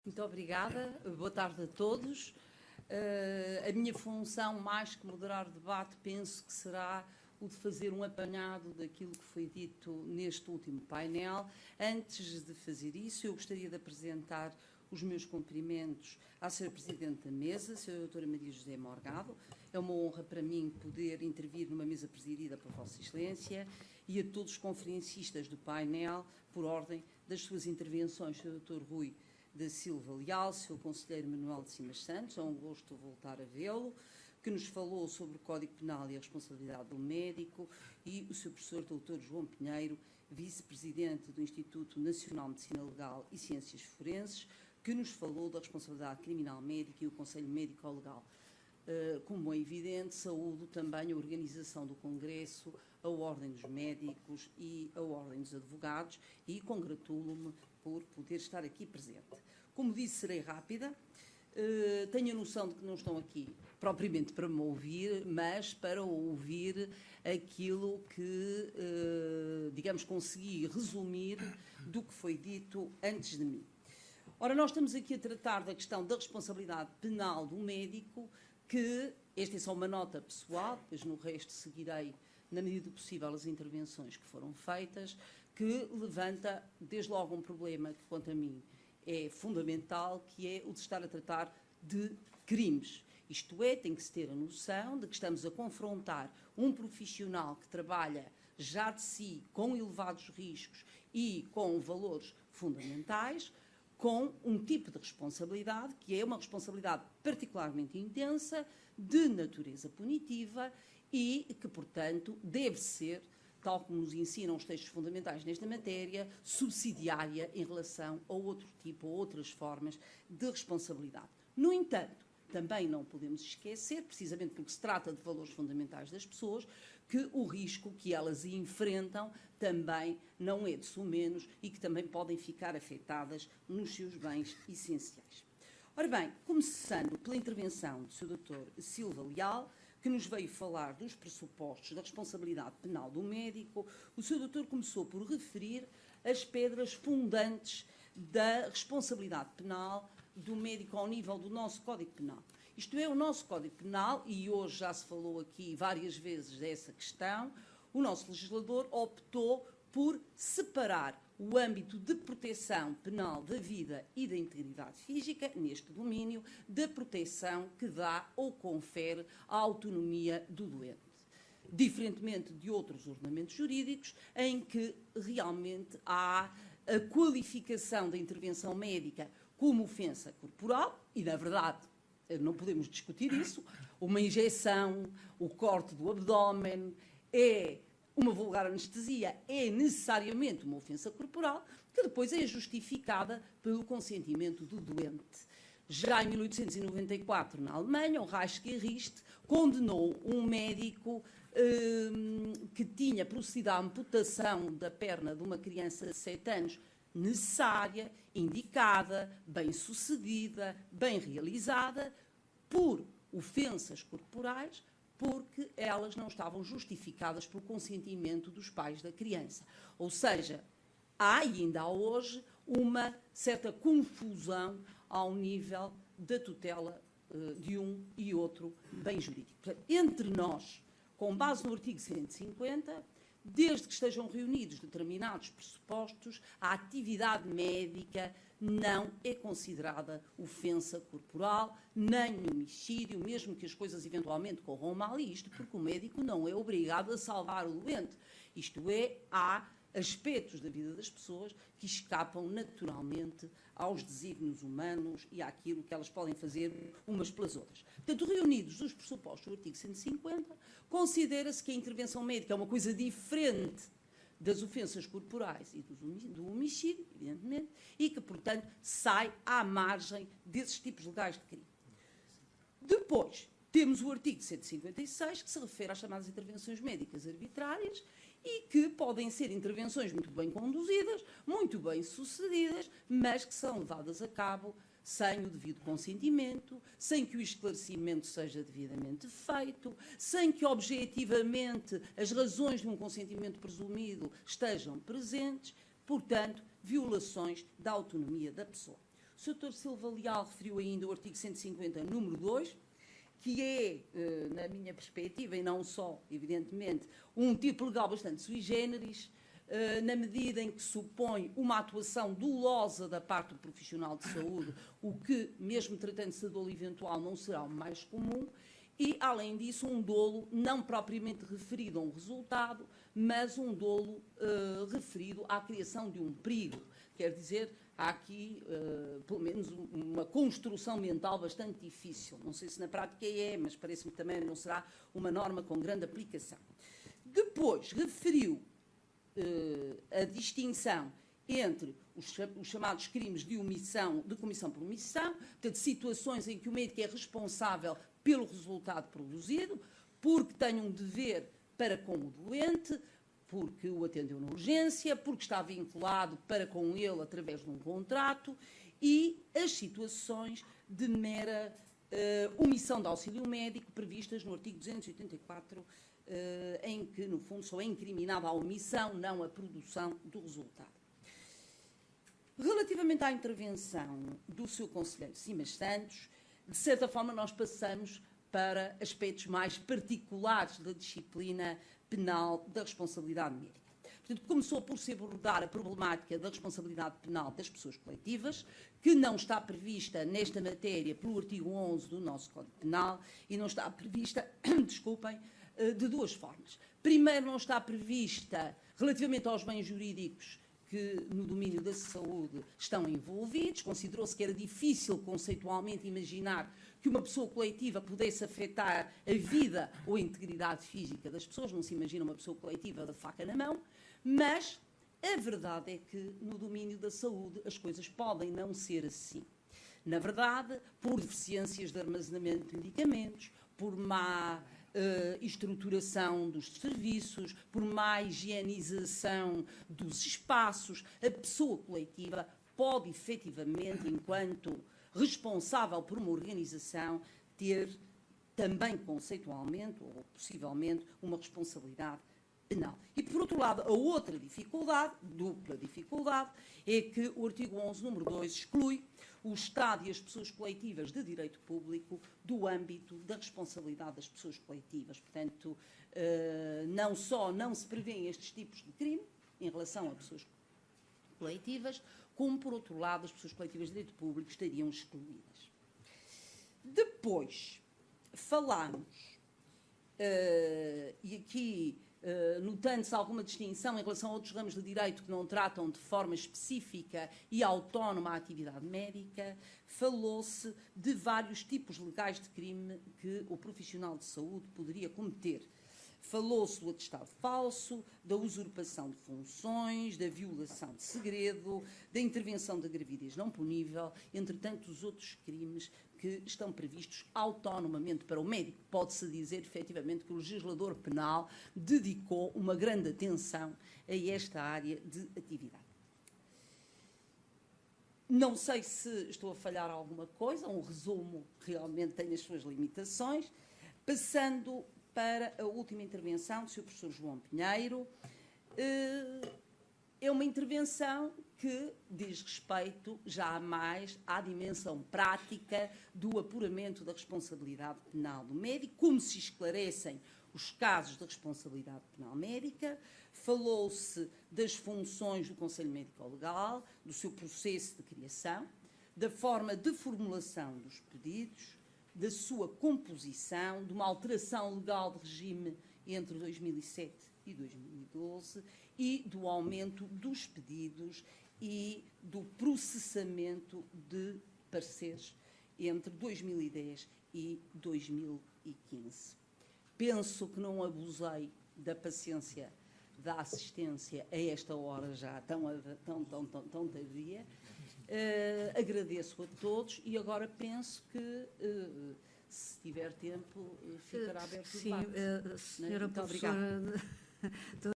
Muito obrigada. Boa tarde a todos. A minha função, mais que moderar o debate, penso que será o de fazer um apanhado daquilo que foi dito neste último painel. Antes de fazer isso, eu gostaria de apresentar os meus cumprimentos à Sra. Presidente da Mesa, Sra. Doutora Maria José Morgado. É uma honra para mim poder intervir numa mesa presidida por Vossa Excelência, e a todos os conferencistas do painel, por ordem das suas intervenções, Sr. Dr. Rui da Silva Leal, Sr. Conselheiro Manuel de Simas Santos, é um gosto voltar a vê-lo, que nos falou sobre o Código Penal e a responsabilidade do médico, e o Sr. Professor Dr. João Pinheiro, Vice-Presidente do Instituto Nacional de Medicina Legal e Ciências Forenses, que nos falou da responsabilidade criminal médica e o Conselho Médico-Legal. Como é evidente, saúdo também a organização do Congresso, a Ordem dos Médicos e a Ordem dos Advogados, e congratulo-me por poder estar aqui presente. Como disse, serei rápida. Tenho a noção de que não estão aqui propriamente para me ouvir, mas para ouvir aquilo que, digamos, consegui resumir do que foi dito antes de mim. Ora, nós estamos aqui a tratar da questão da responsabilidade penal do médico, que, esta é só uma nota pessoal, depois no resto seguirei, na medida do possível, as intervenções que foram feitas, que levanta, desde logo, um problema que, quanto a mim, é fundamental, que é o de estar a tratar de crimes. Isto é, tem que se ter a noção de que estamos a confrontar um profissional que trabalha já de si com elevados riscos e com valores fundamentais, com um tipo de responsabilidade que é uma responsabilidade particularmente intensa, de natureza punitiva e que, portanto, deve ser, tal como nos ensinam os textos fundamentais nesta matéria, subsidiária em relação a outro tipo, a outras formas de responsabilidade. No entanto, também não podemos esquecer, precisamente porque se trata de valores fundamentais das pessoas, que o risco que elas enfrentam também não é de sumenos e que também podem ficar afetadas nos seus bens essenciais. Ora bem, começando pela intervenção do Sr. Dr. Silva Leal, que nos veio falar dos pressupostos da responsabilidade penal do médico, o Sr. Doutor começou por referir as pedras fundantes da responsabilidade penal do médico ao nível do nosso Código Penal. Isto é, o nosso Código Penal, e hoje já se falou aqui várias vezes dessa questão, o nosso legislador optou por separar o âmbito de proteção penal da vida e da integridade física, neste domínio, da proteção que dá ou confere a autonomia do doente. Diferentemente de outros ordenamentos jurídicos, em que realmente há a qualificação da intervenção médica como ofensa corporal, e na verdade não podemos discutir isso, uma injeção, o corte do abdômen, é uma vulgar anestesia, é necessariamente uma ofensa corporal, que depois é justificada pelo consentimento do doente. Já em 1894, na Alemanha, o Reichsgericht condenou um médico que tinha procedido à amputação da perna de uma criança de 7 anos, necessária, indicada, bem-sucedida, bem realizada, por ofensas corporais, porque elas não estavam justificadas pelo consentimento dos pais da criança. Ou seja, há ainda hoje uma certa confusão ao nível da tutela de um e outro bem jurídico. Portanto, entre nós, com base no artigo 150, desde que estejam reunidos determinados pressupostos, a atividade médica não é considerada ofensa corporal, nem homicídio, mesmo que as coisas eventualmente corram mal, e isto porque o médico não é obrigado a salvar o doente. Isto é, há aspectos da vida das pessoas que escapam naturalmente aos desígnios humanos e àquilo que elas podem fazer umas pelas outras. Portanto, reunidos os pressupostos do artigo 150, considera-se que a intervenção médica é uma coisa diferente das ofensas corporais e do homicídio, evidentemente, e que, portanto, sai à margem desses tipos legais de crime. Depois, temos o artigo 156, que se refere às chamadas intervenções médicas arbitrárias, e que podem ser intervenções muito bem conduzidas, muito bem sucedidas, mas que são levadas a cabo sem o devido consentimento, sem que o esclarecimento seja devidamente feito, sem que objetivamente as razões de um consentimento presumido estejam presentes, portanto, violações da autonomia da pessoa. O Sr. Silva Leal referiu ainda o artigo 150, número 2, que é, na minha perspectiva, e não só, evidentemente, um tipo legal bastante sui generis, na medida em que supõe uma atuação dolosa da parte do profissional de saúde, o que, mesmo tratando-se de dolo eventual, não será o mais comum, e, além disso, um dolo não propriamente referido a um resultado, mas um dolo referido à criação de um perigo. Quer dizer, há aqui, pelo menos, uma construção mental bastante difícil. Não sei se na prática é, mas parece-me que também não será uma norma com grande aplicação. Depois, referiu a distinção entre os chamados crimes de omissão, de comissão por omissão, portanto, situações em que o médico é responsável pelo resultado produzido, porque tem um dever para com o doente, porque o atendeu na urgência, porque está vinculado para com ele através de um contrato, e as situações de mera omissão de auxílio médico previstas no artigo 284, em que, no fundo, só é incriminada a omissão, não a produção do resultado. Relativamente à intervenção do Sr. Conselheiro Simas Santos, de certa forma nós passamos para aspectos mais particulares da disciplina penal da responsabilidade médica. Portanto, começou por se abordar a problemática da responsabilidade penal das pessoas coletivas, que não está prevista nesta matéria pelo artigo 11 do nosso Código Penal e não está prevista, desculpem, de duas formas. Primeiro, não está prevista relativamente aos bens jurídicos que no domínio da saúde estão envolvidos. Considerou-se que era difícil conceitualmente imaginar que uma pessoa coletiva pudesse afetar a vida ou a integridade física das pessoas. Não se imagina uma pessoa coletiva da faca na mão, mas a verdade é que no domínio da saúde as coisas podem não ser assim. Na verdade, por deficiências de armazenamento de medicamentos, por má estruturação dos serviços, por má higienização dos espaços, a pessoa coletiva pode efetivamente, enquanto responsável por uma organização, ter também conceitualmente ou possivelmente uma responsabilidade penal. E, por outro lado, a outra dificuldade, dupla dificuldade, é que o artigo 11, número 2, exclui o Estado e as pessoas coletivas de direito público do âmbito da responsabilidade das pessoas coletivas. Portanto, não só não se prevêem estes tipos de crime em relação a pessoas coletivas, como, por outro lado, as pessoas coletivas de direito público estariam excluídas. Depois, falamos, e aqui notando-se alguma distinção em relação a outros ramos de direito que não tratam de forma específica e autónoma a atividade médica, falou-se de vários tipos legais de crime que o profissional de saúde poderia cometer. Falou-se do atestado falso, da usurpação de funções, da violação de segredo, da intervenção da gravidez não punível, entre tantos outros crimes que estão previstos autonomamente para o médico. Pode-se dizer, efetivamente, que o legislador penal dedicou uma grande atenção a esta área de atividade. Não sei se estou a falhar alguma coisa, um resumo realmente tem as suas limitações. Passando para a última intervenção do Sr. Professor João Pinheiro, é uma intervenção que diz respeito já mais à dimensão prática do apuramento da responsabilidade penal do médico, como se esclarecem os casos de responsabilidade penal médica. Falou-se das funções do Conselho Médico-Legal, do seu processo de criação, da forma de formulação dos pedidos, da sua composição, de uma alteração legal de regime entre 2007 e 2012 e do aumento dos pedidos e do processamento de pareceres entre 2010 e 2015. Penso que não abusei da paciência da assistência a esta hora já tão tardia. Agradeço a todos e agora penso que, se tiver tempo, ficará aberto o debate. Sim, senhora professora...